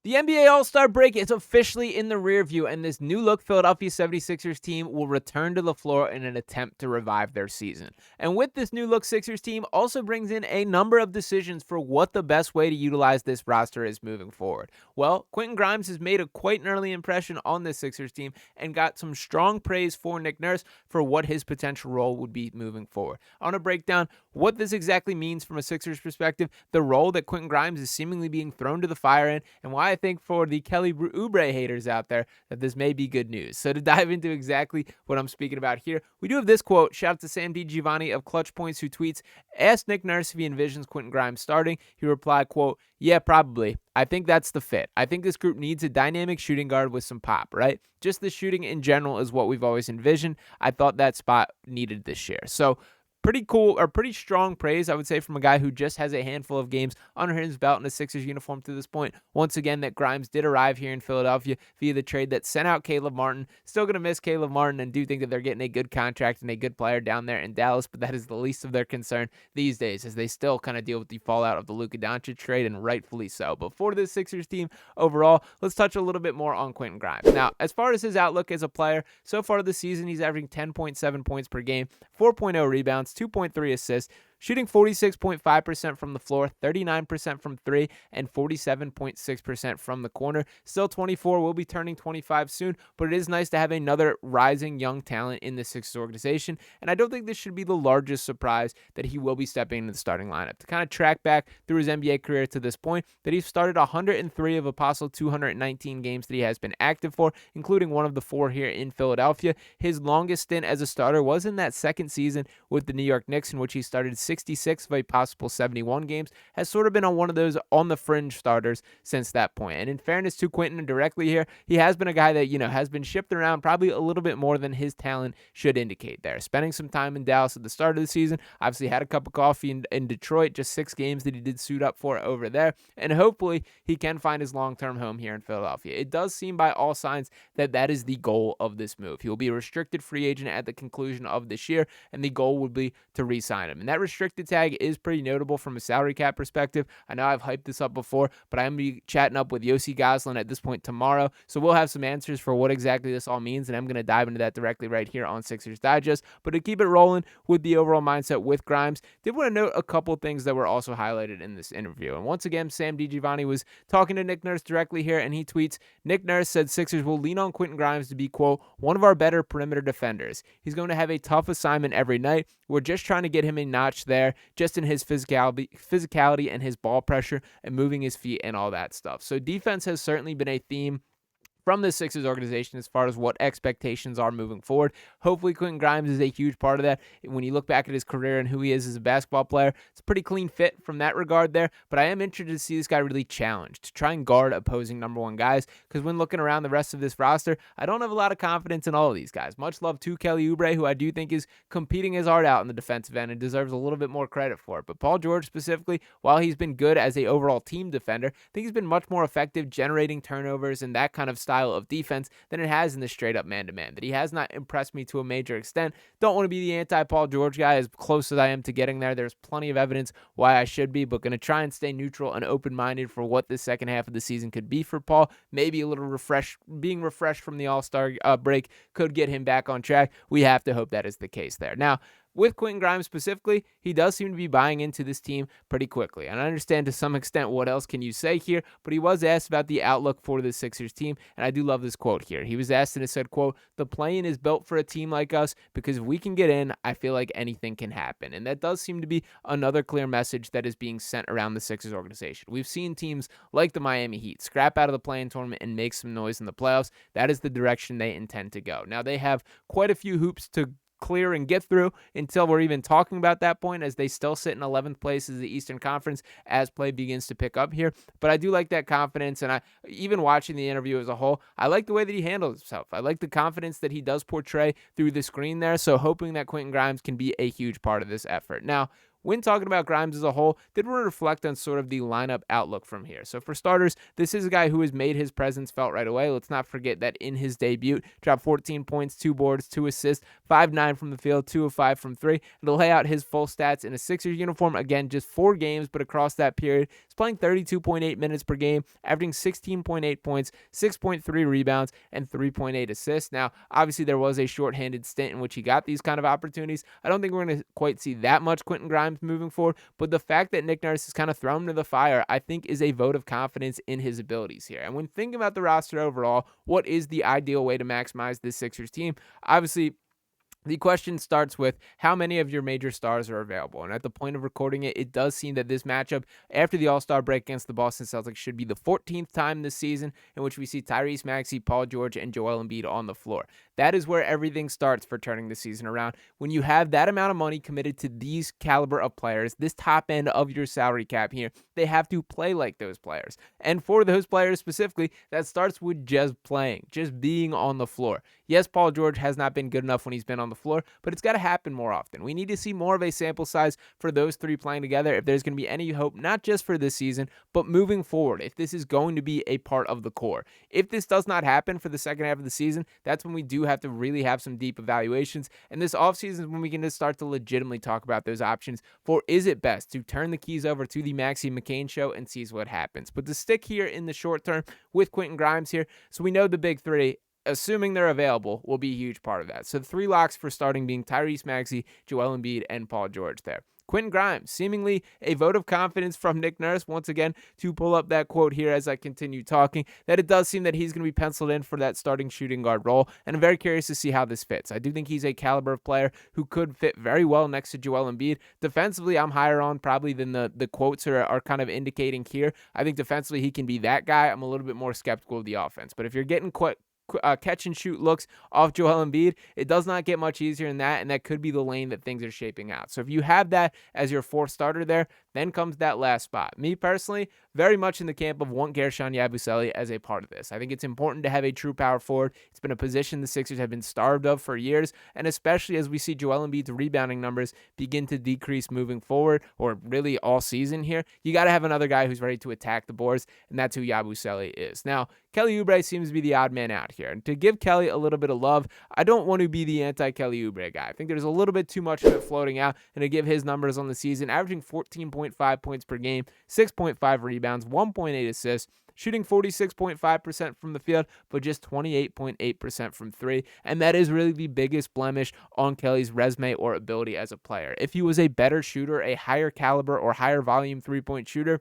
The NBA All-Star break is officially in the rear view, and this new-look Philadelphia 76ers team will return to the floor in an attempt to revive their season. And with this new-look Sixers team also brings in a number of decisions for what the best way to utilize this roster is moving forward. Well, Quentin Grimes has made quite an early impression on this Sixers team and got some strong praise for Nick Nurse for what his potential role would be moving forward. I want to break down what this exactly means from a Sixers perspective, the role that Quentin Grimes is seemingly being thrown to the fire in, and why I think for the Kelly Oubre haters out there that this may be good news. So to dive into exactly what I'm speaking about here, we do have this quote. Shout out to Sam DiGiovanni of Clutch Points, who tweets, asked Nick Nurse if he envisions Quentin Grimes starting. He replied, quote, yeah, probably. I think that's the fit. I think this group needs a dynamic shooting guard with some pop, right? Just the shooting in general is what we've always envisioned. I thought that spot needed this year. So pretty cool, or pretty strong praise, I would say, from a guy who just has a handful of games under his belt in a Sixers uniform to this point. Once again, that Grimes did arrive here in Philadelphia via the trade that sent out Caleb Martin. Still going to miss Caleb Martin and do think that they're getting a good contract and a good player down there in Dallas, but that is the least of their concern these days as they still kind of deal with the fallout of the Luka Doncic trade, and rightfully so. But for this Sixers team overall, let's touch a little bit more on Quentin Grimes. Now, as far as his outlook as a player, so far this season, he's averaging 10.7 points per game, 4.0 rebounds, 2.3 assists, shooting 46.5% from the floor, 39% from three, and 47.6% from the corner. Still 24, will be turning 25 soon, but it is nice to have another rising young talent in the Sixers organization, and I don't think this should be the largest surprise that he will be stepping into the starting lineup. To kind of track back through his NBA career to this point, that he's started 103 of a possible 219 games that he has been active for, including one of the 4 here in Philadelphia. His longest stint as a starter was in that second season with the New York Knicks, in which he started 66 of a possible 71 games, has sort of been on one of those on the fringe starters since that point. And in fairness to Quentin directly here, he has been a guy that, has been shipped around probably a little bit more than his talent should indicate there. Spending some time in Dallas at the start of the season, obviously had a cup of coffee in Detroit, just 6 games that he did suit up for over there, and hopefully he can find his long-term home here in Philadelphia. It does seem by all signs that that is the goal of this move. He will be a restricted free agent at the conclusion of this year, and the goal would be to re-sign him. And that restricted tag is pretty notable from a salary cap perspective. I know I've hyped this up before, but I'm going to be chatting up with Yossi Goslin at this point tomorrow, so we'll have some answers for what exactly this all means, and I'm going to dive into that directly right here on Sixers Digest. But to keep it rolling with the overall mindset with Grimes, did want to note a couple things that were also highlighted in this interview. And once again, Sam DiGiovanni was talking to Nick Nurse directly here, and he tweets, Nick Nurse said Sixers will lean on Quentin Grimes to be, quote, one of our better perimeter defenders. He's going to have a tough assignment every night. We're just trying to get him a notch there, just in his physicality and his ball pressure and moving his feet and all that stuff. So defense has certainly been a theme from the Sixers organization as far as what expectations are moving forward. Hopefully Quentin Grimes is a huge part of that. When you look back at his career and who he is as a basketball player, it's a pretty clean fit from that regard there, but I am interested to see this guy really challenged, to try and guard opposing number 1 guys, because when looking around the rest of this roster, I don't have a lot of confidence in all of these guys. Much love to Kelly Oubre, who I do think is competing his heart out in the defensive end and deserves a little bit more credit for it. But Paul George specifically, while he's been good as a overall team defender, I think he's been much more effective generating turnovers and that kind of style of defense than it has in the straight up man-to-man. That he has not impressed me to a major extent. Don't want to be the anti-Paul George guy. As close as I am to getting there, there's plenty of evidence why I should be, but going to try and stay neutral and open-minded for what the second half of the season could be for Paul. Maybe a little being refreshed from the All-Star break could get him back on track. We have to hope that is the case there. Now, with Quentin Grimes specifically, he does seem to be buying into this team pretty quickly. And I understand to some extent what else can you say here, but he was asked about the outlook for the Sixers team, and I do love this quote here. He was asked and it said, quote, the play-in is built for a team like us because if we can get in, I feel like anything can happen. And that does seem to be another clear message that is being sent around the Sixers organization. We've seen teams like the Miami Heat scrap out of the play-in tournament and make some noise in the playoffs. That is the direction they intend to go. Now, they have quite a few hoops to clear and get through until we're even talking about that point, as they still sit in 11th place as the Eastern Conference as play begins to pick up here. But I do like that confidence, and even watching the interview as a whole, I like the way that he handles himself. I like the confidence that he does portray through the screen there, so hoping that Quentin Grimes can be a huge part of this effort. Now, when talking about Grimes as a whole, did want to reflect on sort of the lineup outlook from here. So for starters, this is a guy who has made his presence felt right away. Let's not forget that in his debut, dropped 14 points, 2 boards, 2 assists, 5-9 from the field, 2 of 5 from 3. And to lay out his full stats in a Sixers uniform, again, just 4 games, but across that period, he's playing 32.8 minutes per game, averaging 16.8 points, 6.3 rebounds, and 3.8 assists. Now, obviously, there was a shorthanded stint in which he got these kind of opportunities. I don't think we're going to quite see that much Quentin Grimes moving forward, but the fact that Nick Nurse has kind of thrown him to the fire, I think, is a vote of confidence in his abilities here. And when thinking about the roster overall, what is the ideal way to maximize this Sixers team? Obviously, the question starts with how many of your major stars are available. And at the point of recording it, it does seem that this matchup after the All-Star break against the Boston Celtics should be the 14th time this season in which we see Tyrese Maxey, Paul George, and Joel Embiid on the floor. That is where everything starts for turning the season around. When you have that amount of money committed to these caliber of players, this top end of your salary cap here, they have to play like those players. And for those players specifically, that starts with just playing, just being on the floor. Yes, Paul George has not been good enough when he's been on the floor, but it's got to happen more often. We need to see more of a sample size for those three playing together if there's going to be any hope, not just for this season, but moving forward, if this is going to be a part of the core. If this does not happen for the second half of the season, that's when we do have to really have some deep evaluations. And this offseason is when we can just start to legitimately talk about those options for is it best to turn the keys over to the Maxey McCain show and sees what happens. But to stick here in the short term with Quentin Grimes here, so we know the big three, assuming they're available, will be a huge part of that. So the 3 locks for starting being Tyrese Maxey, Joel Embiid, and Paul George there. Quentin Grimes, seemingly a vote of confidence from Nick Nurse, once again, to pull up that quote here as I continue talking, that it does seem that he's going to be penciled in for that starting shooting guard role, and I'm very curious to see how this fits. I do think he's a caliber of player who could fit very well next to Joel Embiid. Defensively, I'm higher on probably than the quotes are kind of indicating here. I think defensively he can be that guy. I'm a little bit more skeptical of the offense, but if you're getting catch and shoot looks off Joel Embiid, it does not get much easier than that, and that could be the lane that things are shaping out. So if you have that as your 4th starter there, then comes that last spot. Me personally, very much in the camp of want Guerschon Yabusele as a part of this. I think it's important to have a true power forward. It's been a position the Sixers have been starved of for years, and especially as we see Joel Embiid's rebounding numbers begin to decrease moving forward, or really all season here, you got to have another guy who's ready to attack the boards, and that's who Yabusele is. Now, Kelly Oubre seems to be the odd man out here. And to give Kelly a little bit of love, I don't want to be the anti-Kelly Oubre guy. I think there's a little bit too much of it floating out, and to give his numbers on the season, averaging 14.5 points per game, 6.5 rebounds, 1.8 assists, shooting 46.5% from the field, but just 28.8% from 3. And that is really the biggest blemish on Kelly's resume or ability as a player. If he was a better shooter, a higher caliber or higher volume 3-point shooter,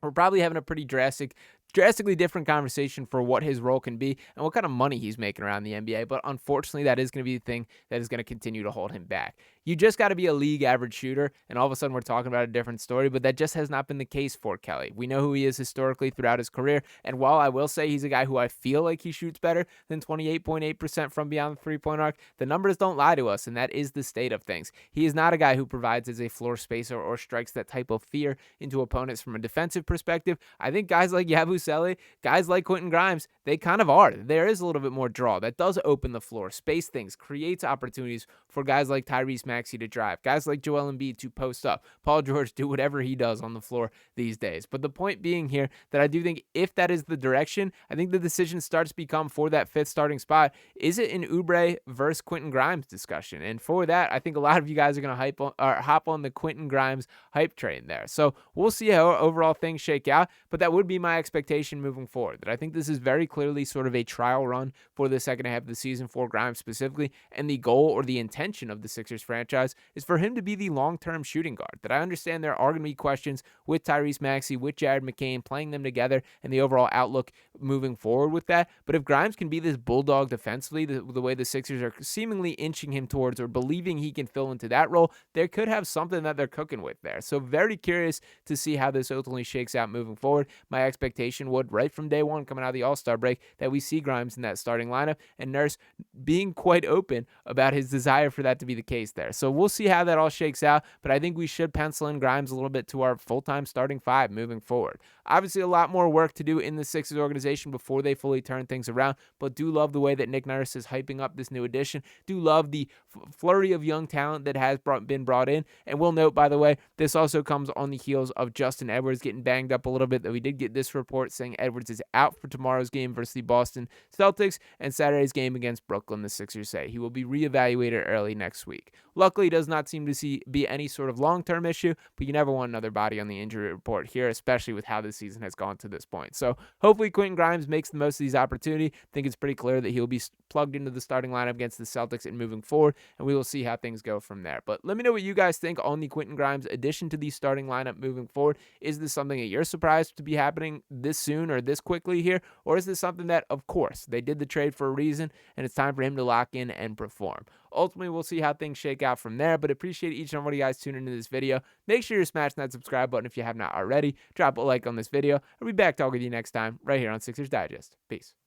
we're probably having a pretty drastically different conversation for what his role can be and what kind of money he's making around the NBA. But unfortunately, that is going to be the thing that is going to continue to hold him back. You just got to be a league average shooter, and all of a sudden we're talking about a different story, but that just has not been the case for Kelly. We know who he is historically throughout his career, and while I will say he's a guy who I feel like he shoots better than 28.8% from beyond the 3-point arc, the numbers don't lie to us, and that is the state of things. He is not a guy who provides as a floor spacer or strikes that type of fear into opponents from a defensive perspective. I think guys like Yabusele, guys like Quentin Grimes, they kind of are. There is a little bit more draw. That does open the floor, space things, creates opportunities for guys like Tyrese Maxey to drive, guys like Joel Embiid to post up, Paul George do whatever he does on the floor these days. But the point being here that I do think if that is the direction, I think the decision starts to become for that 5th starting spot, is it an Oubre versus Quentin Grimes discussion? And for that, I think a lot of you guys are going to hop on the Quentin Grimes hype train there. So we'll see how overall things shake out, but that would be my expectation moving forward, that I think this is very clearly sort of a trial run for the second half of the season for Grimes specifically, and the goal or the intention of the Sixers franchise is for him to be the long-term shooting guard. That I understand there are going to be questions with Tyrese Maxey, with Jared McCain, playing them together, and the overall outlook moving forward with that. But if Grimes can be this bulldog defensively, the way the Sixers are seemingly inching him towards or believing he can fill into that role, they could have something that they're cooking with there. So very curious to see how this ultimately shakes out moving forward. My expectation would, right from day one coming out of the All-Star break, that we see Grimes in that starting lineup, and Nurse being quite open about his desire for that to be the case there. So we'll see how that all shakes out, but I think we should pencil in Grimes a little bit to our full-time starting 5 moving forward. Obviously, a lot more work to do in the Sixers organization before they fully turn things around, but do love the way that Nick Nurse is hyping up this new addition. Do love the flurry of young talent that has been brought in. And we'll note, by the way, this also comes on the heels of Justin Edwards getting banged up a little bit, though we did get this report saying Edwards is out for tomorrow's game versus the Boston Celtics and Saturday's game against Brooklyn, the Sixers say. He will be reevaluated early next week. Luckily, does not seem to be any sort of long-term issue, but you never want another body on the injury report here, especially with how this season has gone to this point. So hopefully Quentin Grimes makes the most of these opportunities. I think it's pretty clear that he'll be plugged into the starting lineup against the Celtics and moving forward, and we will see how things go from there. But let me know what you guys think on the Quentin Grimes addition to the starting lineup moving forward. Is this something that you're surprised to be happening this soon or this quickly here, or is this something that, of course, they did the trade for a reason, and it's time for him to lock in and perform? Ultimately, we'll see how things shake out from there, but appreciate each and every one of you guys tuning into this video. Make sure you're smashing that subscribe button if you have not already. Drop a like on this video. I'll be back talking to you next time right here on Sixers Digest. Peace.